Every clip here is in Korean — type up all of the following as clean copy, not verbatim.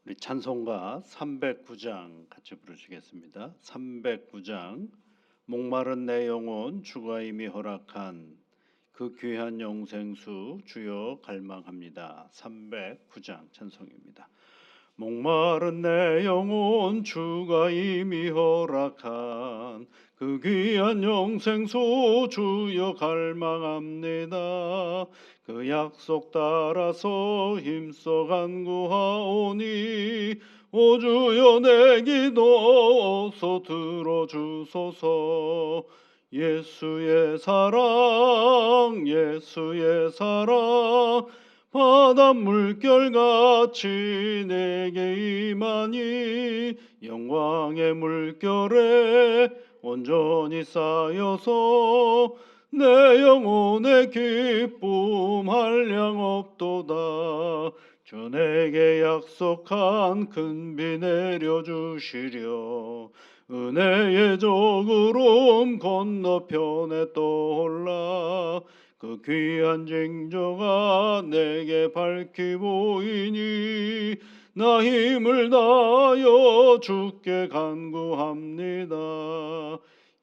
우리 찬송가 309장 같이 부르시겠습니다. 309장 목마른 내 영혼 주가 이미 허락한 그 귀한 영생수 주여 갈망합니다. 309장 찬송입니다. 목마른 내 영혼 주가 이미 허락한 그 귀한 영생수 주여 갈망합니다. 그 약속 따라서 힘써 간구하오니 오 주여 내 기도 어서 들어주소서. 예수의 사랑 예수의 사랑 바닷물 결같이 내게 임하니 영광의 물결에 온전히 쌓여서 내 영혼의 기쁨 한량 없도다. 주 내게 약속한 큰 비 내려주시려 은혜의 저구름 건너편에 떠올라 그 귀한 징조가 내게 밝히 보이니 나 힘을 다하여 주께 간구합니다.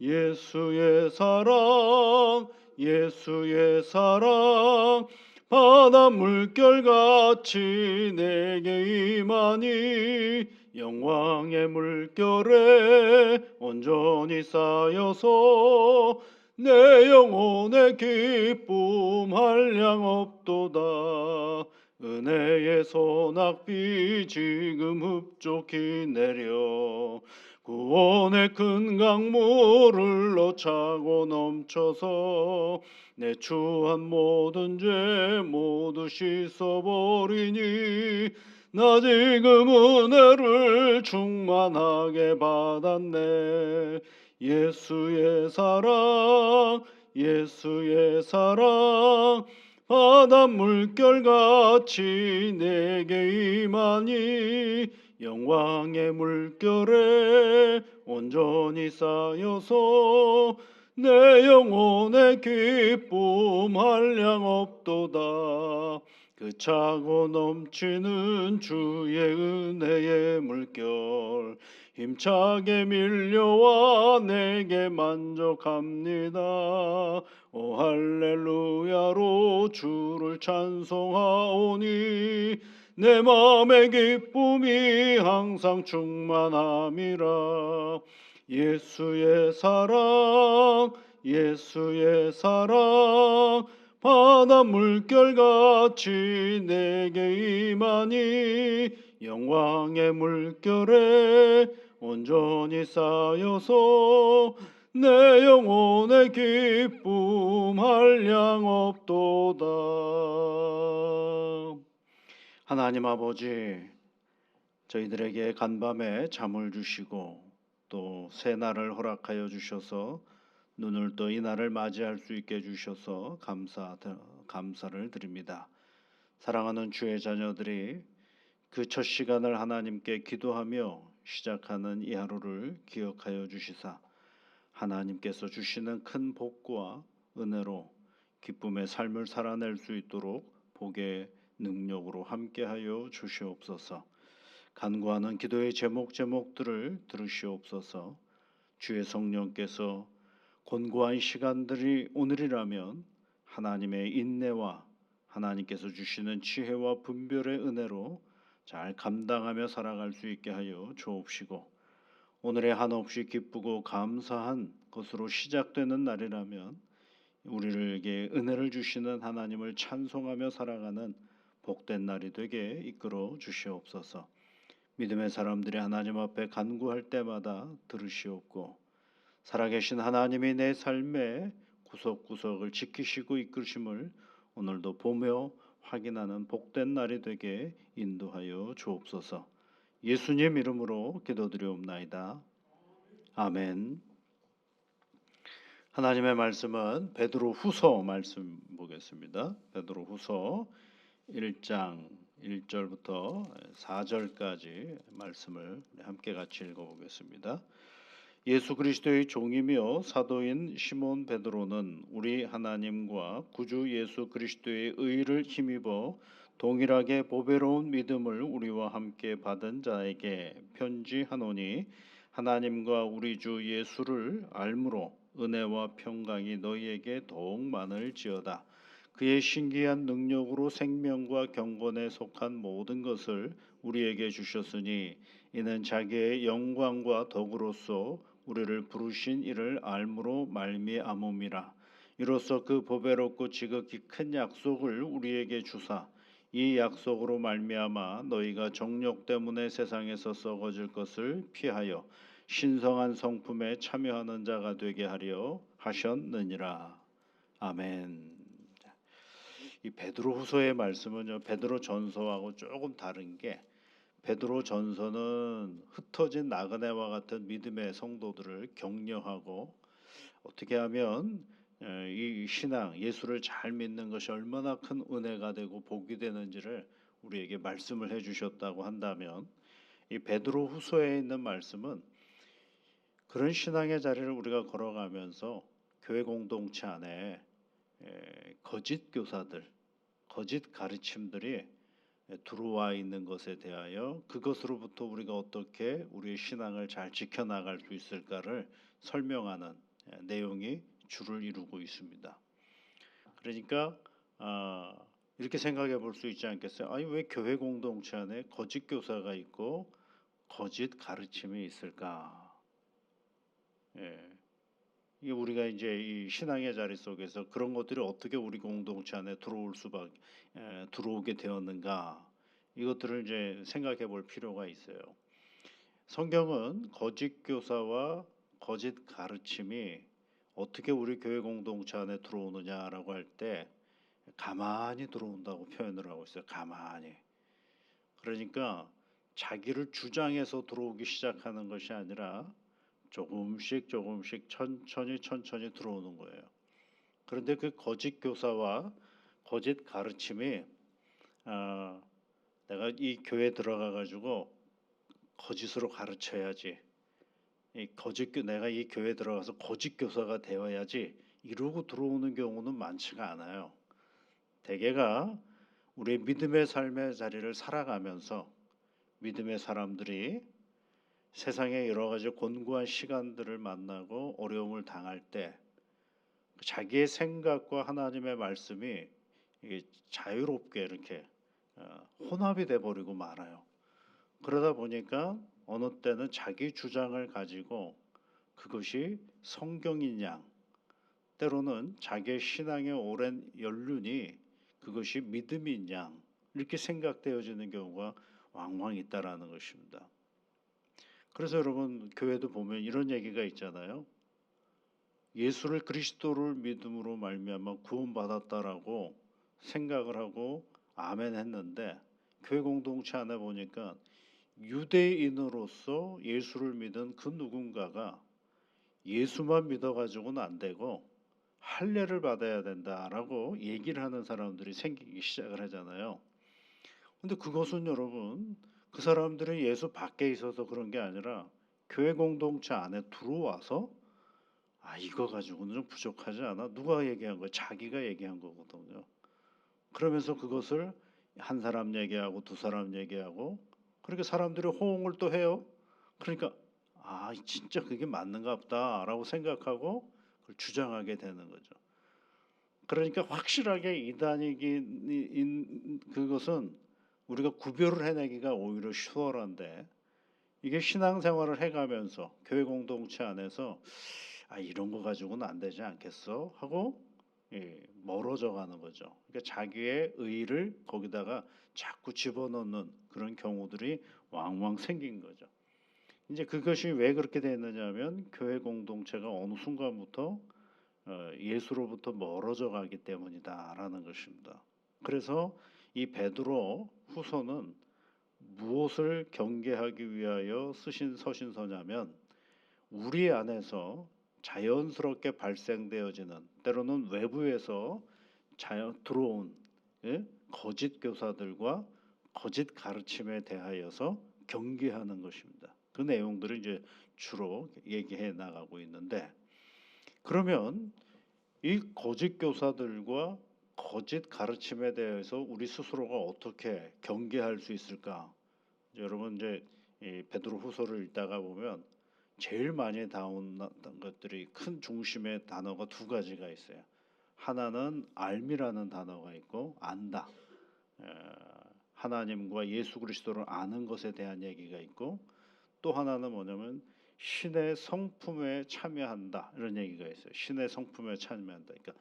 예수의 사랑 예수의 사랑 바닷물 결같이 내게 임하니 영광의 물결에 온전히 쌓여서 내 영혼의 기쁨 한량 없도다. 은혜의 소낙비 지금 흡족히 내려 구원의 큰 강물 흘러차고 넘쳐서 내 추한 모든 죄 모두 씻어버리니 나 지금 은혜를 충만하게 받았네. 예수의 사랑 예수의 사랑 바닷물 결같이 내게 임하니 영광의 물결에 온전히 쌓여서 내 영혼의 기쁨 한량 없도다. 그 차고 넘치는 주의 은혜의 물결 힘차게 밀려와 내게 만족합니다. 오 할렐루야로 주를 찬송하오니 내 마음의 기쁨이 항상 충만함이라. 예수의 사랑 예수의 사랑 바닷물 결같이 내게 임하니 영광의 물결에 온전히 쌓여서 내 영혼의 기쁨 한량 없도다. 하나님 아버지, 저희들에게 간밤에 잠을 주시고 또 새날을 허락하여 주셔서 눈을 떠 이 날을 맞이할 수 있게 해주셔서 감사를 드립니다. 사랑하는 주의 자녀들이 그 첫 시간을 하나님께 기도하며 시작하는 이 하루를 기억하여 주시사 하나님께서 주시는 큰 복과 은혜로 기쁨의 삶을 살아낼 수 있도록 복의 능력으로 함께하여 주시옵소서. 간구하는 기도의 제목들을 들으시옵소서. 주의 성령께서 곤고한 시간들이 오늘이라면 하나님의 인내와 하나님께서 주시는 지혜와 분별의 은혜로 잘 감당하며 살아갈 수 있게 하여 주옵시고, 오늘의 한없이 기쁘고 감사한 것으로 시작되는 날이라면 우리에게 은혜를 주시는 하나님을 찬송하며 살아가는 복된 날이 되게 이끌어 주시옵소서. 믿음의 사람들이 하나님 앞에 간구할 때마다 들으시옵고, 살아계신 하나님이 내 삶의 구석구석을 지키시고 이끄심을 오늘도 보며 확인하는 복된 날이 되게 인도하여 주옵소서. 예수님 이름으로 기도드리옵나이다. 아멘. 하나님의 말씀은 베드로후서 말씀 보겠습니다. 베드로후서 1장 1절부터 4절까지 말씀을 함께 같이 읽어보겠습니다. 예수 그리스도의 종이며 사도인 시몬 베드로는 우리 하나님과 구주 예수 그리스도의 의를 힘입어 동일하게 보배로운 믿음을 우리와 함께 받은 자에게 편지하노니 하나님과 우리 주 예수를 알므로 은혜와 평강이 너희에게 더욱 많을지어다. 그의 신기한 능력으로 생명과 경건에 속한 모든 것을 우리에게 주셨으니 이는 자기의 영광과 덕으로서 우리를 부르신 이를 알므로 말미암음이라. 이로써 그 보배롭고 지극히 큰 약속을 우리에게 주사 이 약속으로 말미암아 너희가 정욕 때문에 세상에서 썩어질 것을 피하여 신성한 성품에 참여하는 자가 되게 하려 하셨느니라. 아멘. 이 베드로후서의 말씀은요, 베드로전서하고 조금 다른 게, 베드로전서는 흩어진 나그네와 같은 믿음의 성도들을 격려하고 어떻게 하면 이 신앙, 예수를 잘 믿는 것이 얼마나 큰 은혜가 되고 복이 되는지를 우리에게 말씀을 해주셨다고 한다면, 이 베드로후서에 있는 말씀은 그런 신앙의 자리를 우리가 걸어가면서 교회 공동체 안에 거짓 교사들, 거짓 가르침들이 들어와 있는 것에 대하여 그것으로부터 우리가 어떻게 우리의 신앙을 잘 지켜나갈 수 있을까를 설명하는 내용이 주를 이루고 있습니다. 그러니까 이렇게 생각해 볼 수 있지 않겠어요? 아니 왜 교회 공동체 안에 거짓 교사가 있고 거짓 가르침이 있을까? 이게 우리가 이제 이 신앙의 자리 속에서 그런 것들이 어떻게 우리 공동체 안에 들어오게 되었는가? 이것들을 이제 생각해 볼 필요가 있어요. 성경은 거짓 교사와 거짓 가르침이 어떻게 우리 교회 공동체 안에 들어오느냐라고 할 때 가만히 들어온다고 표현을 하고 있어요. 가만히. 그러니까 자기를 주장해서 들어오기 시작하는 것이 아니라 조금씩 천천히 들어오는 거예요. 그런데 그 거짓 교사와 거짓 가르침이 내가 이 교회 들어가 가지고 거짓으로 가르쳐야지, 내가 이 교회 들어가서 거짓 교사가 되어야지 이러고 들어오는 경우는 많지가 않아요. 대개가 우리의 믿음의 삶의 자리를 살아가면서 믿음의 사람들이 세상의 여러 가지 곤고한 시간들을 만나고 어려움을 당할 때 자기의 생각과 하나님의 말씀이 자유롭게 이렇게 혼합이 돼 버리고 말아요. 그러다 보니까 어느 때는 자기 주장을 가지고 그것이 성경인 양, 때로는 자기의 신앙의 오랜 연륜이 그것이 믿음인 양 이렇게 생각되어지는 경우가 왕왕 있다라는 것입니다. 그래서 여러분 교회도 보면 이런 얘기가 있잖아요. 예수를 그리스도를 믿음으로 말미암아 구원받았다라고 생각을 하고 아멘 했는데 교회 공동체 안에 보니까 유대인으로서 예수를 믿은 그 누군가가 예수만 믿어가지고는 안 되고 할례를 받아야 된다라고 얘기를 하는 사람들이 생기기 시작을 하잖아요. 근데 그것은 여러분 그 사람들이 예수 밖에 있어서 그런 게 아니라 교회 공동체 안에 들어와서 이거 가지고는 좀 부족하지 않아? 누가 얘기한 거야? 자기가 얘기한 거거든요. 그러면서 그것을 한 사람 얘기하고 두 사람 얘기하고 그렇게 사람들이 호응을 또 해요. 그러니까 진짜 그게 맞는가 보다라고 생각하고 그걸 주장하게 되는 거죠. 그러니까 확실하게 이단이긴 그것은 우리가 구별을 해내기가 오히려 수월한데 이게 신앙생활을 해가면서 교회 공동체 안에서 이런 거 가지고는 안 되지 않겠어 하고 멀어져 가는 거죠. 그러니까 자기의 의의를 거기다가 자꾸 집어넣는 그런 경우들이 왕왕 생긴 거죠. 이제 그것이 왜 그렇게 됐느냐면 교회 공동체가 어느 순간부터 예수로부터 멀어져 가기 때문이다라는 것입니다. 그래서 이 베드로 후서는 무엇을 경계하기 위하여 쓰신 서신서냐면 우리 안에서 자연스럽게 발생되어지는 때로는 외부에서 들어온 거짓 교사들과 거짓 가르침에 대하여서 경계하는 것입니다. 그 내용들을 이제 주로 얘기해 나가고 있는데 그러면 이 거짓 교사들과 거짓 가르침에 대해서 우리 스스로가 어떻게 경계할 수 있을까? 여러분 이제 이 베드로후서를 읽다가 보면 제일 많이 나온 것들이 큰 중심의 단어가 두 가지가 있어요. 하나는 알미라는 단어가 있고 안다. 에, 하나님과 예수 그리스도를 아는 것에 대한 얘기가 있고 또 하나는 뭐냐면 신의 성품에 참여한다 이런 얘기가 있어요. 신의 성품에 참여한다. 그러니까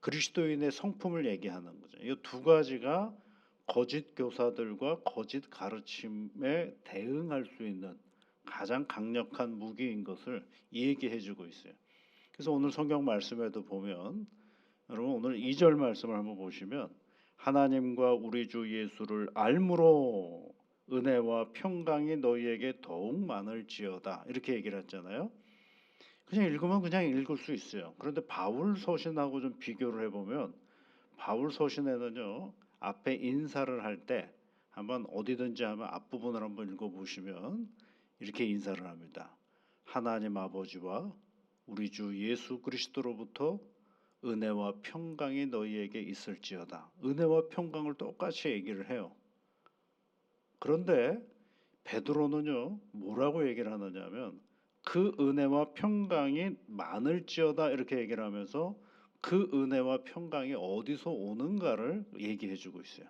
그리스도인의 성품을 얘기하는 거죠. 이 두 가지가 거짓 교사들과 거짓 가르침에 대응할 수 있는 가장 강력한 무기인 것을 얘기해주고 있어요. 그래서 오늘 성경 말씀에도 보면 여러분 오늘 2절 말씀을 한번 보시면 하나님과 우리 주 예수를 알므로 은혜와 평강이 너희에게 더욱 많을지어다 이렇게 얘기를 했잖아요. 그냥 읽으면 그냥 읽을 수 있어요. 그런데 바울 서신하고 좀 비교를 해보면 바울 서신에는요 앞에 인사를 할 때 한번 어디든지 하면 앞부분을 한번 읽어보시면 이렇게 인사를 합니다. 하나님 아버지와 우리 주 예수 그리스도로부터 은혜와 평강이 너희에게 있을지어다. 은혜와 평강을 똑같이 얘기를 해요. 그런데 베드로는요 뭐라고 얘기를 하느냐면 그 은혜와 평강이 많을지어다 이렇게 얘기를 하면서 그 은혜와 평강이 어디서 오는가를 얘기해 주고 있어요.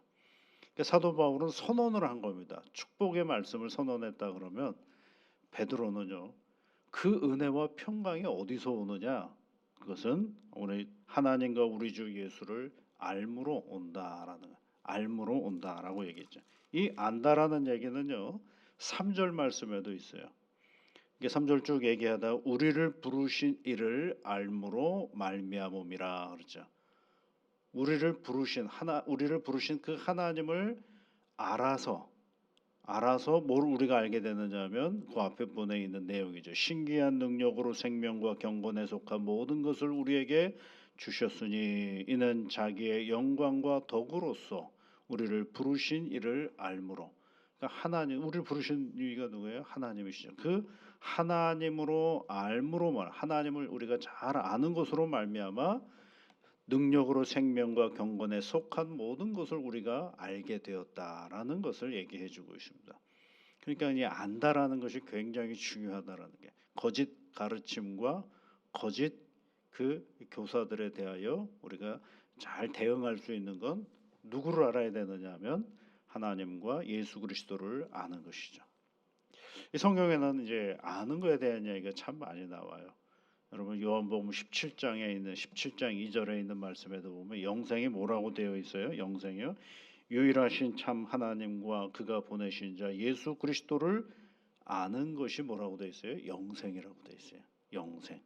그러니까 사도 바울은 선언을 한 겁니다. 축복의 말씀을 선언했다 그러면 베드로는요 그 은혜와 평강이 어디서 오느냐 그것은 오늘 하나님과 우리 주 예수를 알므로 온다라는 알므로 온다라고 얘기했죠. 이 안다라는 얘기는요 3절 말씀에도 있어요. 이게 3절 쭉 얘기하다 우리를 부르신 이를 알므로 말미암음이라 그러죠. 우리를 부르신 그 하나님을 알아서 뭘 우리가 알게 되느냐면 그 앞에 분에 있는 내용이죠. 신기한 능력으로 생명과 경건에 속한 모든 것을 우리에게 주셨으니 이는 자기의 영광과 덕으로서 우리를 부르신 이를 알므로. 그러니까 하나님 우리를 부르신 이가 누구예요? 하나님이시죠. 그 하나님으로 알므로만 하나님을 우리가 잘 아는 것으로 말미암아 능력으로 생명과 경건에 속한 모든 것을 우리가 알게 되었다라는 것을 얘기해 주고 있습니다. 그러니까 이 안다라는 것이 굉장히 중요하다라는 게 거짓 가르침과 거짓 그 교사들에 대하여 우리가 잘 대응할 수 있는 건 누구를 알아야 되느냐 하면 하나님과 예수 그리스도를 아는 것이죠. 이 성경에는 이제 아는 것에 대한 이야기가 참 많이 나와요. 여러분 요한복음 17장에 있는 17장 2절에 있는 말씀에도 보면 영생이 뭐라고 되어 있어요? 영생이요. 유일하신 참 하나님과 그가 보내신 자 예수 그리스도를 아는 것이 뭐라고 되어 있어요? 영생이라고 되어 있어요. 영생.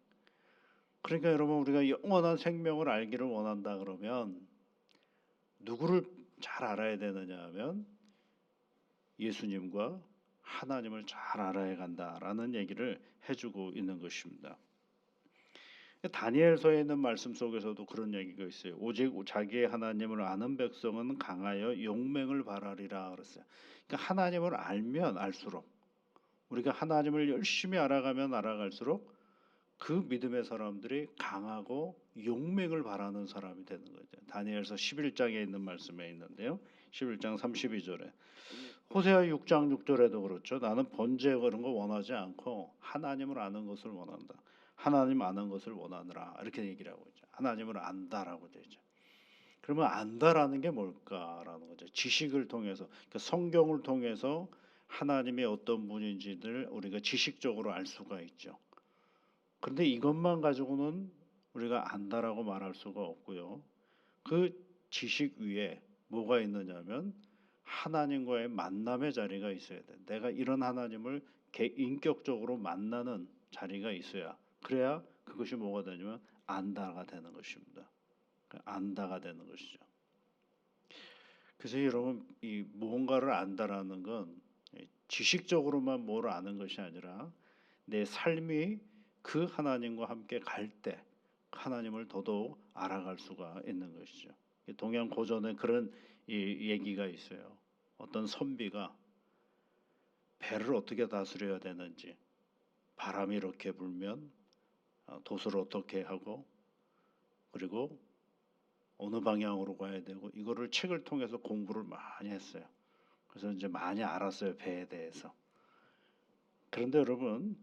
그러니까 여러분 우리가 영원한 생명을 알기를 원한다 그러면 누구를 잘 알아야 되느냐 하면 예수님과 하나님을 잘 알아야 간다라는 얘기를 해주고 있는 것입니다. 다니엘서에 있는 말씀 속에서도 그런 얘기가 있어요. 오직 자기의 하나님을 아는 백성은 강하여 용맹을 발하리라 그랬어요. 그러니까 하나님을 알면 알수록 우리가 하나님을 열심히 알아가면 알아갈수록 그 믿음의 사람들이 강하고 용맹을 발하는 사람이 되는 거죠. 다니엘서 11장에 있는 말씀에 있는데요. 11장 32절에 호세아 6장 6절에도 그렇죠. 나는 번제 그런 거 원하지 않고 하나님을 아는 것을 원한다. 하나님 아는 것을 원하느라 이렇게 얘기를 하고 있죠. 하나님을 안다라고 되죠. 그러면 안다라는 게 뭘까라는 거죠. 지식을 통해서 그러니까 성경을 통해서 하나님이 어떤 분인지를 우리가 지식적으로 알 수가 있죠. 그런데 이것만 가지고는 우리가 안다라고 말할 수가 없고요. 그 지식 위에 뭐가 있느냐면 하나님과의 만남의 자리가 있어야 돼. 내가 이런 하나님을 인격적으로 만나는 자리가 있어야 그래야 그것이 뭐가 되냐면 안다가 되는 것입니다. 안다가 되는 것이죠. 그래서 여러분 이 무언가를 안다라는 건 지식적으로만 뭘 아는 것이 아니라 내 삶이 그 하나님과 함께 갈 때 하나님을 더더욱 알아갈 수가 있는 것이죠. 동양 고전에 그런 얘기가 있어요. 어떤 선비가 배를 어떻게 다스려야 되는지 바람이 이렇게 불면 돛을 어떻게 하고 그리고 어느 방향으로 가야 되고 이거를 책을 통해서 공부를 많이 했어요. 그래서 이제 많이 알았어요, 배에 대해서. 그런데 여러분,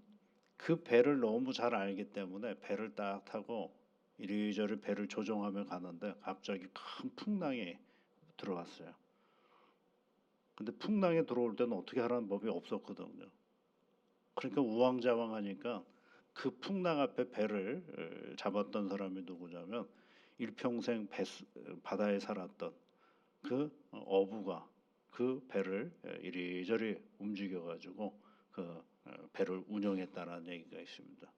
그 배를 너무 잘 알기 때문에 배를 딱 타고 이리저리 배를 조종하며 가는데 갑자기 큰 풍랑이 들어왔어요. 근데 풍랑에 들어올 때는 어떻게 하라는 법이 없었거든요. 그러니까 우왕좌왕하니까 그 풍랑 앞에 배를 잡았던 사람이 누구냐면 일평생 바다에 살았던 그 어부가 그 배를 이리저리 움직여가지고 그 배를 운영했다라는 얘기가 있습니다.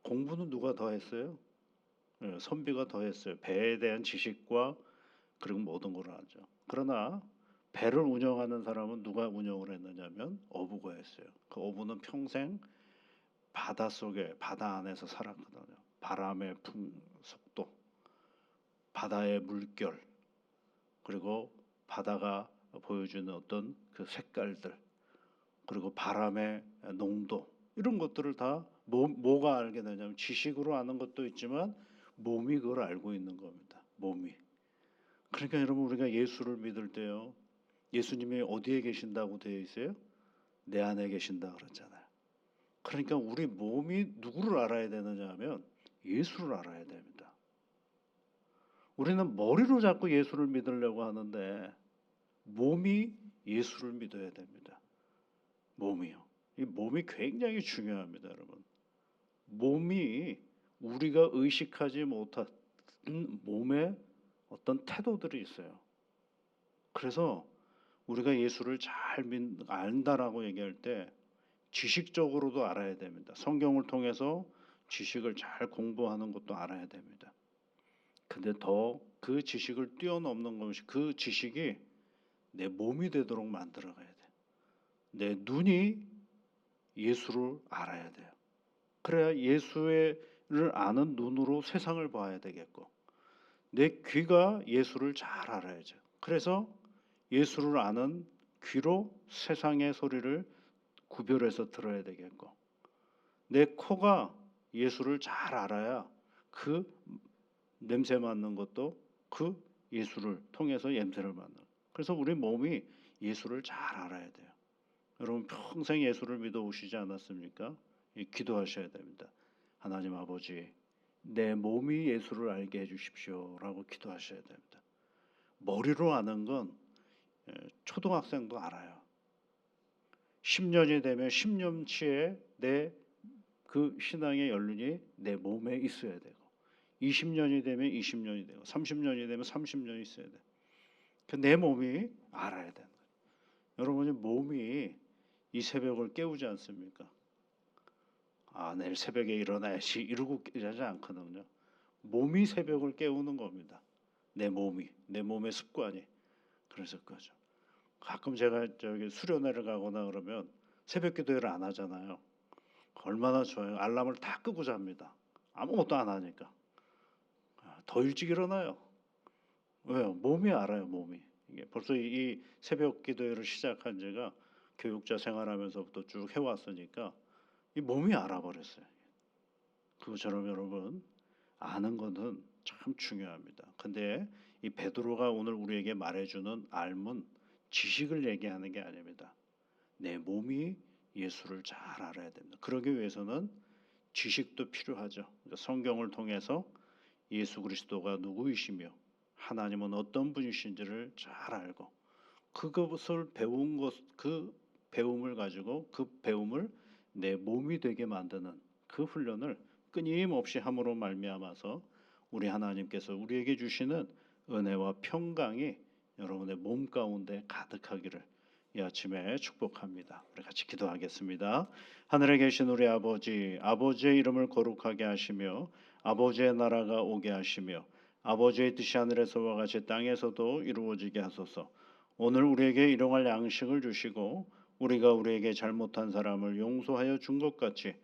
공부는 누가 더 했어요? 선비가 더 했어요. 배에 대한 지식과 그리고 모든 걸 하죠. 그러나 배를 운영하는 사람은 누가 운영을 했느냐면 어부가 했어요. 그 어부는 평생 바다 속에 바다 안에서 살았거든요. 바람의 속도, 바다의 물결, 그리고 바다가 보여주는 어떤 그 색깔들, 그리고 바람의 농도 이런 것들을 다 뭐가 알게 되냐면 지식으로 아는 것도 있지만 몸이 그걸 알고 있는 겁니다. 몸이. 그러니까 여러분 우리가 예수를 믿을 때요. 예수님이 어디에 계신다고 되어 있어요? 내 안에 계신다 그랬잖아요. 그러니까 우리 몸이 누구를 알아야 되느냐 하면 예수를 알아야 됩니다. 우리는 머리로 자꾸 예수를 믿으려고 하는데 몸이 예수를 믿어야 됩니다. 몸이요. 이 몸이 굉장히 중요합니다, 여러분. 몸이 우리가 의식하지 못한 몸의 어떤 태도들이 있어요. 그래서 우리가 예수를 잘 안다라고 얘기할 때 지식적으로도 알아야 됩니다. 성경을 통해서 지식을 잘 공부하는 것도 알아야 됩니다. 근데 더 그 지식을 뛰어넘는 것이 그 지식이 내 몸이 되도록 만들어 가야 돼. 내 눈이 예수를 알아야 돼요. 그래야 예수를 아는 눈으로 세상을 봐야 되겠고 내 귀가 예수를 잘 알아야죠. 그래서 예수를 아는 귀로 세상의 소리를 구별해서 들어야 되겠고 내 코가 예수를 잘 알아야 그 냄새 맡는 것도 그 예수를 통해서 냄새를 맡는. 그래서 우리 몸이 예수를 잘 알아야 돼요. 여러분 평생 예수를 믿어 오시지 않았습니까? 기도하셔야 됩니다. 하나님 아버지, 내 몸이 예수를 알게 해주십시오라고 기도하셔야 됩니다. 머리로 아는 건 초등학생도 알아요. 10년이 되면 10년치의 내 그 신앙의 연륜이 내 몸에 있어야 되고 20년이 되면 20년이 되고 30년이 되면 30년이 있어야 돼. 내 몸이 알아야 되는 거예요. 여러분이 몸이 이 새벽을 깨우지 않습니까? 아, 내일 새벽에 일어나야지 이러고 깨지 않거든요. 몸이 새벽을 깨우는 겁니다. 내 몸의 습관이. 그래서 그거죠. 가끔 제가 저기 수련회를 가거나 그러면 새벽 기도회를 안 하잖아요. 얼마나 좋아요. 알람을 다 끄고 잡니다. 아무것도 안 하니까. 더 일찍 일어나요. 왜요? 몸이 알아요. 몸이. 이게 벌써 이 새벽 기도회를 시작한 제가 교육자 생활하면서부터 쭉 해왔으니까 이 몸이 알아버렸어요. 그것처럼 여러분 아는 것은 참 중요합니다. 근데 이 베드로가 오늘 우리에게 말해주는 알문 지식을 얘기하는 게 아닙니다. 내 몸이 예수를 잘 알아야 됩니다. 그러기 위해서는 지식도 필요하죠. 성경을 통해서 예수 그리스도가 누구이시며 하나님은 어떤 분이신지를 잘 알고 그것을 배운 것, 그 배움을 가지고 그 배움을 내 몸이 되게 만드는 그 훈련을 끊임없이 함으로 말미암아서 우리 하나님께서 우리에게 주시는 은혜와 평강이 여러분의 몸 가운데 가득하기를 이 아침에 축복합니다. 우리 같이 기도하겠습니다. 하늘에 계신 우리 아버지, 아버지의 이름을 거룩하게 하시며 아버지의 나라가 오게 하시며 아버지의 뜻이 하늘에서와 같이 땅에서도 이루어지게 하소서. 오늘 우리에게 일용할 양식을 주시고 우리가 우리에게 잘못한 사람을 용서하여 준 것 같이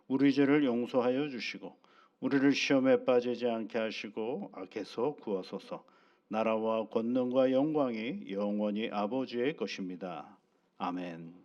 우리 죄를 용서하여 주시고 우리를 시험에 빠지지 않게 하시고 악에서 구하소서. 나라와 권능과 영광이 영원히 아버지의 것입니다. 아멘.